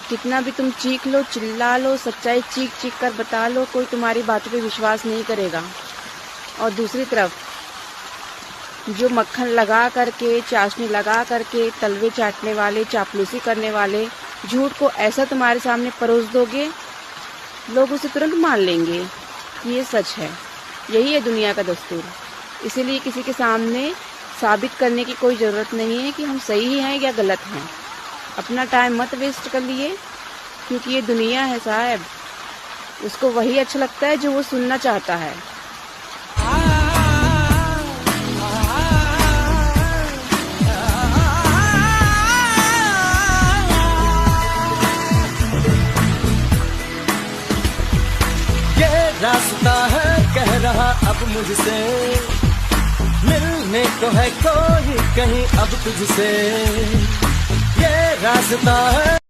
कितना भी तुम चीख लो, चिल्ला लो, सच्चाई चीख चीख कर बता लो, कोई तुम्हारी बातों पे विश्वास नहीं करेगा। और दूसरी तरफ जो मक्खन लगा करके, चाशनी लगा करके तलवे चाटने वाले, चापलूसी करने वाले झूठ को ऐसा तुम्हारे सामने परोस दोगे, लोग उसे तुरंत मान लेंगे कि ये सच है। यही है दुनिया का दस्तूर। इसीलिए किसी के सामने साबित करने की कोई ज़रूरत नहीं है कि हम सही हैं या गलत हैं। अपना टाइम मत वेस्ट कर लिए, क्योंकि ये दुनिया है साहब, उसको वही अच्छा लगता है जो वो सुनना चाहता है। ये रास्ता है कह रहा अब मुझसे, मिलने को है कोई कहीं अब तुझसे। ये रास्ता है।